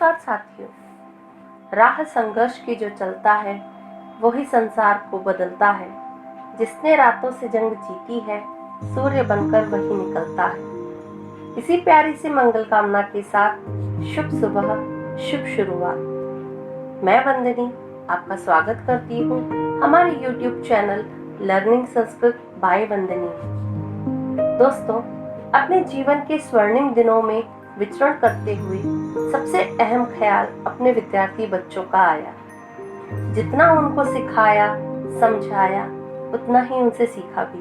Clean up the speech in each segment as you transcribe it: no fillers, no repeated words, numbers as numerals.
नमस्कार साथियों। राह संघर्ष की जो चलता है वही संसार को बदलता है। जिसने रातों से जंग जीती है सूर्य बनकर वही निकलता है। इसी प्यारी सी मंगल कामना के साथ शुभ सुबह, शुभ शुरुआत। मैं वंदनी आपका स्वागत करती हूँ हमारे YouTube channel learning Sanskrit by Vandani. दोस्तों, अपने जीवन के स्वर्णिम दिनों में विचरण करते हुए सबसे अहम ख्याल अपने विद्यार्थी बच्चों का आया। जितना उनको सिखाया, समझाया, उतना ही उनसे सीखा भी।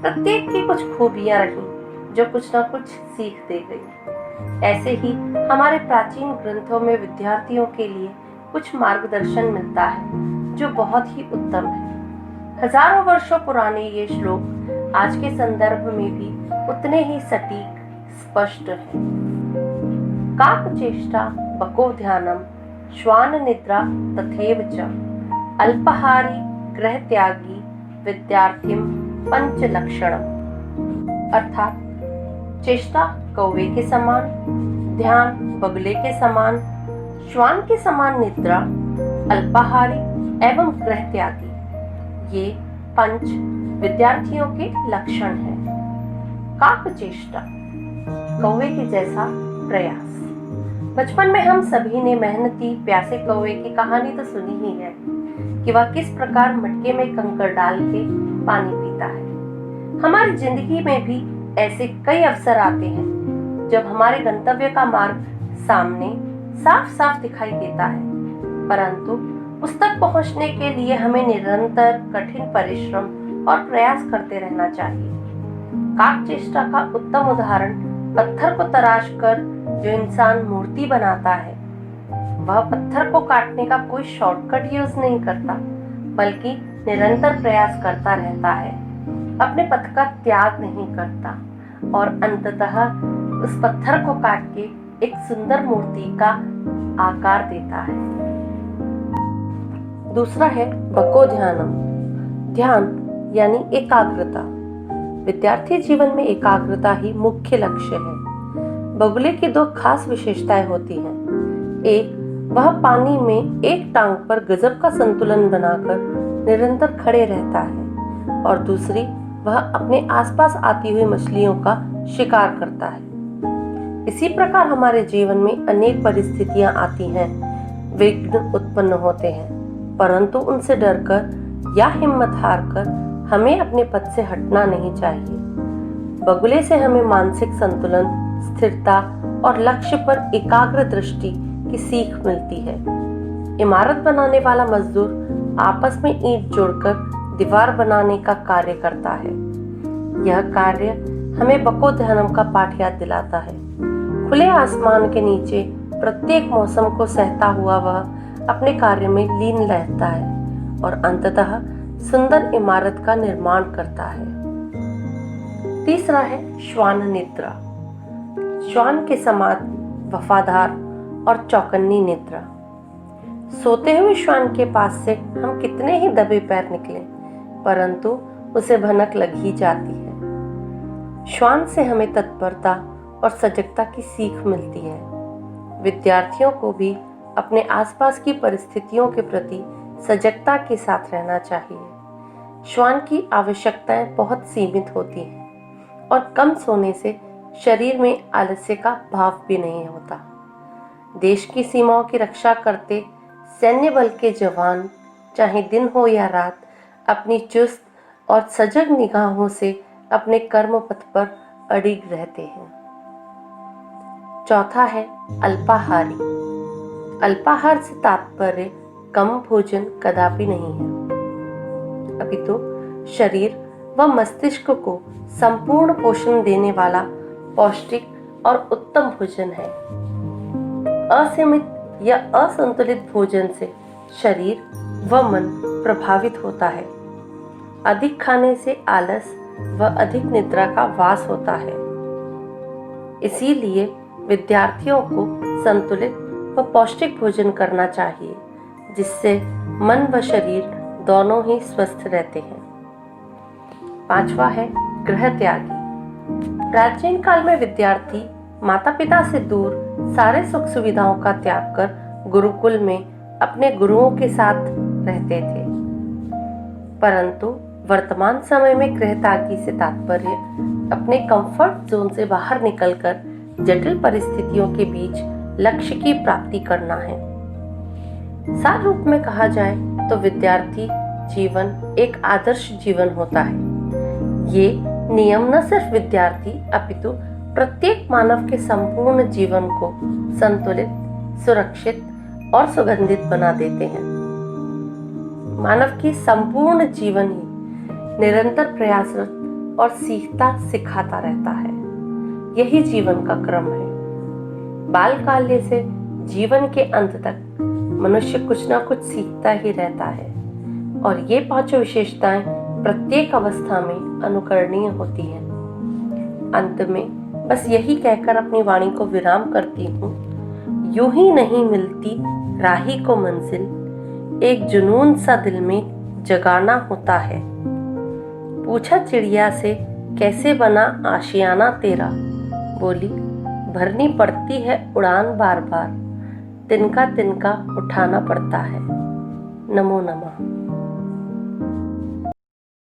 प्रत्येक की कुछ खूबियां रही जो कुछ न कुछ सीख दे गई। ऐसे ही हमारे प्राचीन ग्रंथों में विद्यार्थियों के लिए कुछ मार्गदर्शन मिलता है जो बहुत ही उत्तम है। हजारों वर्षों पुराने ये श्लोक आज के संदर्भ में भी उतने ही सटीक, स्पष्ट है। काकचेष्टा बको ध्यानम श्वान निद्रा तथैव च अल्पाहारी गृह त्यागी विद्यार्थिम पंच लक्षणम। अर्थात चेष्टा कौवे के समान, ध्यान बगुले के समान, श्वान के समान निद्रा, अल्पाहारी एवं गृह त्यागी, ये पंच विद्यार्थियों के लक्षण हैं। काकचेष्टा, कौवे के जैसा प्रयास। बचपन में हम सभी ने मेहनती प्यासे कौवे की कहानी तो सुनी ही है कि वह किस प्रकार मटके में कंकड़ डाल के पानी पीता है। हमारी जिंदगी में भी ऐसे कई अवसर आते हैं जब हमारे गंतव्य का मार्ग सामने साफ साफ दिखाई देता है, परंतु उस तक पहुंचने के लिए हमें निरंतर कठिन परिश्रम और प्रयास करते रहना चाहिए। काकचेष्टा का उत्तम उदाहरण पत्थर को तराश कर जो इंसान मूर्ति बनाता है, वह पत्थर को काटने का कोई शॉर्टकट यूज नहीं करता, बल्कि निरंतर प्रयास करता रहता है, अपने पथ का त्याग नहीं करता और अंततः उस पत्थर को काट के एक सुंदर मूर्ति का आकार देता है। दूसरा है बको ध्यानम, ध्यान यानी एकाग्रता। विद्यार्थी जीवन में एकाग्रता ही मुख्य लक्ष्य है। बगुले की दो खास विशेषताएं होती हैं। एक, वह पानी में एक टांग पर गजब का संतुलन बनाकर निरंतर खड़े रहता है और दूसरी, वह अपने आसपास आती हुई मछलियों का शिकार करता है। इसी प्रकार हमारे जीवन में अनेक परिस्थितियां आती हैं, विघ्न उत्पन्न होते हैं, परंतु उनसे डरकर या हिम्मत हारकर हमें अपने पथ से हटना नहीं चाहिए। बगुले से हमें मानसिक संतुलन, स्थिरता और लक्ष्य पर एकाग्र दृष्टि की सीख मिलती है। इमारत बनाने वाला मजदूर आपस में ईंट जोड़कर दीवार बनाने का कार्य करता है। यह कार्य हमें बको ध्यानम का पाठ याद दिलाता है। खुले आसमान के नीचे प्रत्येक मौसम को सहता हुआ वह अपने कार्य में लीन रहता है और अंततः सुंदर इमारत का निर्माण करता है। तीसरा है श्वान निद्रा, श्वान के समान वफादार और चौकन्नी निद्रा। सोते हुए श्वान के पास से हम कितने ही दबे पैर निकले, परंतु उसे भनक लग ही जाती है। श्वान से हमें तत्परता और सजगता की सीख मिलती है। विद्यार्थियों को भी अपने आसपास की परिस्थितियों के प्रति सजगता के साथ रहना चाहिए। श्वान की आवश्यकताएं बहुत सीमित होती हैं और कम सोने से शरीर में आलस्य का भाव भी नहीं होता। देश की सीमाओं की रक्षा करते सैन्य बल के जवान चाहे दिन हो या रात अपनी चुस्त और सजग निगाहों से अपने कर्म पथ पर अडिग रहते हैं। चौथा है अल्पाहारी। अल्पाहार से तात्पर्य कम भोजन कदापि नहीं है, अपितु शरीर व मस्तिष्क को संपूर्ण पोषण देने वाला पौष्टिक और उत्तम भोजन है। असीमित या असंतुलित भोजन से शरीर व मन प्रभावित होता है। अधिक खाने से आलस व अधिक निद्रा का वास होता है। इसीलिए विद्यार्थियों को संतुलित व पौष्टिक भोजन करना चाहिए, जिससे मन व शरीर दोनों ही स्वस्थ रहते हैं। पांचवा है गृह त्यागी। प्राचीन काल में विद्यार्थी माता पिता से दूर सारे सुख सुविधाओं का त्याग कर गुरुकुल में अपने गुरुओं के साथ रहते थे। परंतु वर्तमान समय में गृहत्यागी से तात्पर्य अपने कंफर्ट जोन से बाहर निकलकर जटिल परिस्थितियों के बीच लक्ष्य की प्राप्ति करना है। सार रूप में कहा जाए तो विद्यार्थी जीवन एक आदर्श जीवन होता है। ये नियम न सिर्फ विद्यार्थी अपितु प्रत्येक मानव के संपूर्ण जीवन को संतुलित, सुरक्षित और सुगंधित बना देते हैं। मानव की संपूर्ण जीवन ही निरंतर प्रयासरत और सीखता सिखाता रहता है। यही जीवन का क्रम है। बाल काल्य से जीवन के अंत तक मनुष्य कुछ ना कुछ सीखता ही रहता है और ये पांचों विशेषताएं प्रत्येक अवस्था में अनुकरणीय होती हैं। अंत में बस यही कहकर अपनी वाणी को विराम करती हूँ। यूं ही नहीं मिलती राही को मंजिल, एक जुनून सा दिल में जगाना होता है। पूछा चिड़िया से कैसे बना आशियाना तेरा, बोली भरनी पड़ती है उड़ान बार बार, तिनका तिनका उठाना पड़ता है। नमो नमः।